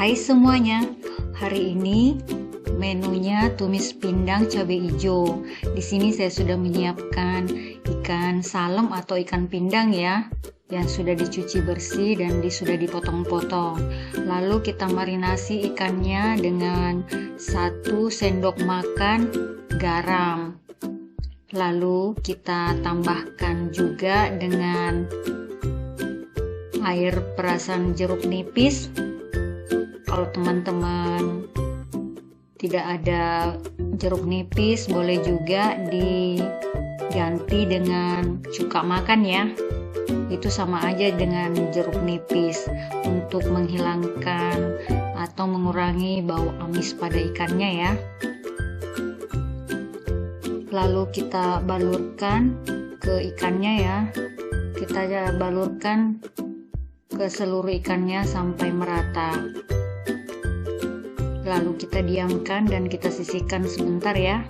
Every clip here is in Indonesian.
Hai semuanya, hari ini menunya tumis pindang cabai hijau. Di sini saya sudah menyiapkan ikan salem atau ikan pindang ya, yang sudah dicuci bersih dan sudah dipotong-potong. Lalu kita marinasi ikannya dengan 1 sendok makan garam. Lalu kita tambahkan juga dengan air perasan jeruk nipis. Kalau teman-teman tidak ada jeruk nipis, boleh juga diganti dengan cuka makan ya. Itu sama aja dengan jeruk nipis untuk menghilangkan atau mengurangi bau amis pada ikannya ya. Lalu kita balurkan ke ikannya ya. Kita balurkan ke seluruh ikannya sampai merata. Lalu kita diamkan dan kita sisihkan sebentar ya.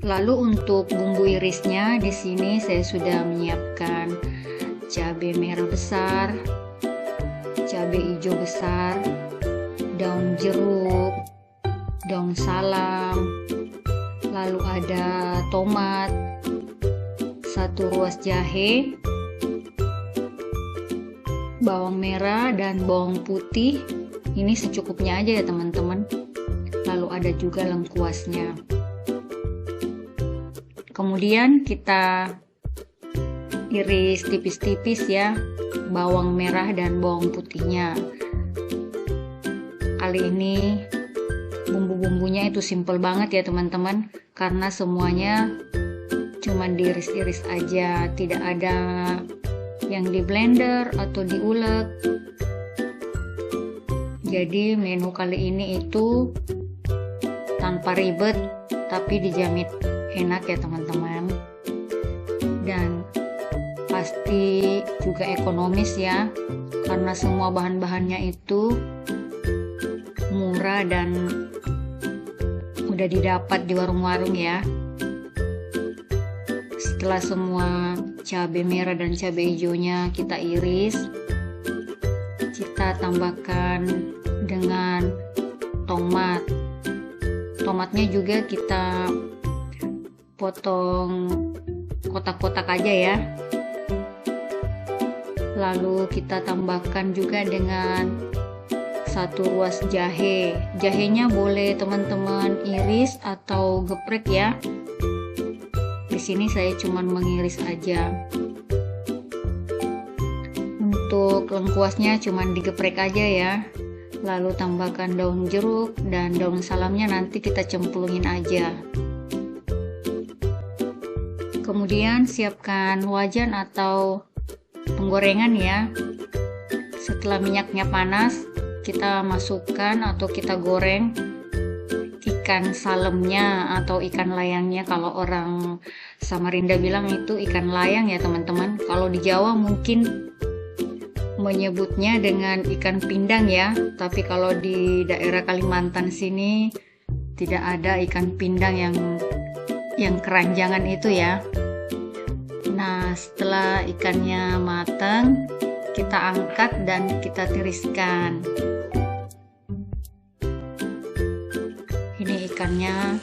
Lalu untuk bumbu irisnya, di sini saya sudah menyiapkan cabai merah besar, cabai hijau besar, daun jeruk, daun salam, lalu ada tomat, 1 ruas jahe, bawang merah dan bawang putih. Ini secukupnya aja ya teman-teman. Lalu ada juga lengkuasnya. Kemudian kita iris tipis-tipis ya bawang merah dan bawang putihnya. Kali ini bumbu-bumbunya itu simple banget ya teman-teman, karena semuanya cuman diiris-iris aja, tidak ada yang di blender atau diulek. Jadi menu kali ini itu tanpa ribet tapi dijamin enak ya teman-teman, dan pasti juga ekonomis ya, karena semua bahan-bahannya itu murah dan udah didapat di warung-warung ya. Setelah semua cabai merah dan cabai hijaunya kita iris, kita tambahkan dengan tomat. Tomatnya juga kita potong kotak-kotak aja ya. Lalu kita tambahkan juga dengan 1 ruas jahe. Jahenya boleh teman-teman iris atau geprek ya. Di sini saya cuma mengiris aja. Untuk lengkuasnya cuma digeprek aja ya. Lalu tambahkan daun jeruk dan daun salamnya nanti kita cemplungin aja. Kemudian siapkan wajan atau penggorengan ya. Setelah minyaknya panas, kita masukkan atau kita goreng ikan salemnya atau ikan layangnya. Kalau orang Samarinda bilang itu ikan layang ya teman-teman. Kalau di Jawa mungkin menyebutnya dengan ikan pindang ya, tapi kalau di daerah Kalimantan sini tidak ada ikan pindang yang keranjangan itu ya. Nah, setelah ikannya matang, kita angkat dan kita tiriskan. Ini ikannya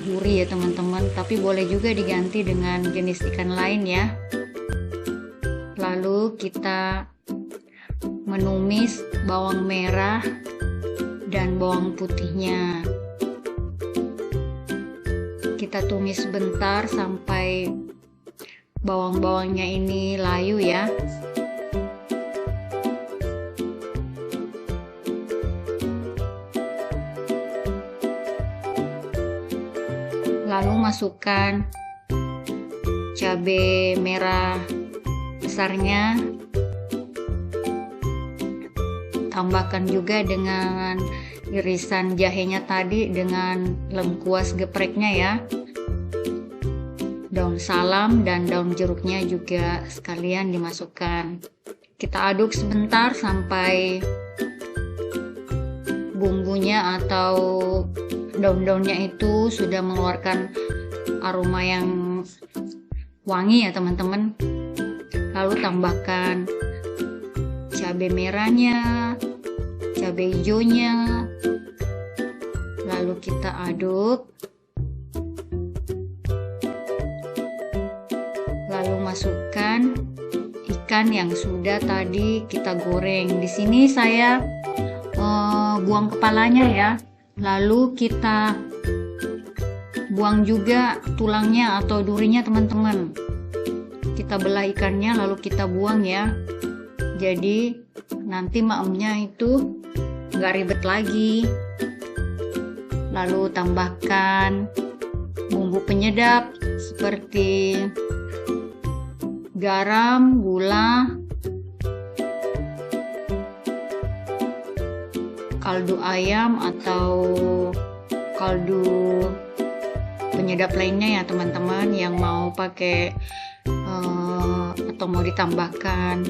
gurih ya teman-teman, tapi boleh juga diganti dengan jenis ikan lain ya. Lalu kita menumis bawang merah dan bawang putihnya. Kita tumis sebentar sampai bawang-bawangnya ini layu ya. Lalu masukkan cabai merah besarnya. Tambahkan juga dengan irisan jahenya tadi dengan lengkuas gepreknya ya. Daun salam dan daun jeruknya juga sekalian dimasukkan. Kita aduk sebentar sampai bumbunya atau daun-daunnya itu sudah mengeluarkan aroma yang wangi ya teman-teman. Lalu tambahkan cabai merahnya, cabai hijaunya, lalu kita aduk. Lalu masukkan ikan yang sudah tadi kita goreng. Di sini saya buang kepalanya ya. Lalu kita buang juga tulangnya atau durinya teman-teman. Kita belah ikannya lalu kita buang ya. Jadi nanti maemnya itu nggak ribet lagi. Lalu tambahkan bumbu penyedap seperti garam, gula, kaldu ayam atau kaldu penyedap lainnya ya teman-teman yang mau pakai atau mau ditambahkan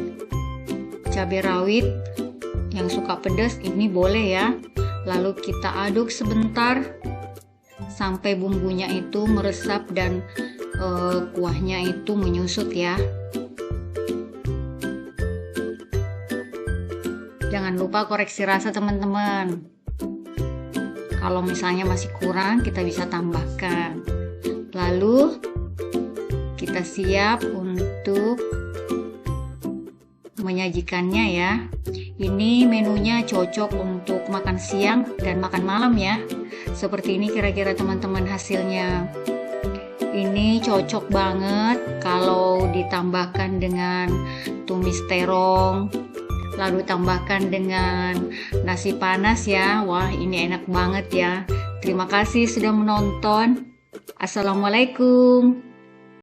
cabai rawit yang suka pedas ini boleh ya. Lalu kita aduk sebentar sampai bumbunya itu meresap dan kuahnya itu menyusut ya. Jangan lupa koreksi rasa teman-teman. Kalau misalnya masih kurang kita bisa tambahkan. Lalu kita siap untuk menyajikannya ya. Ini menunya cocok untuk makan siang dan makan malam ya. Seperti ini kira-kira teman-teman hasilnya. Ini cocok banget kalau ditambahkan dengan tumis terong, lalu tambahkan dengan nasi panas ya. Wah, ini enak banget ya. Terima kasih sudah menonton. Assalamualaikum.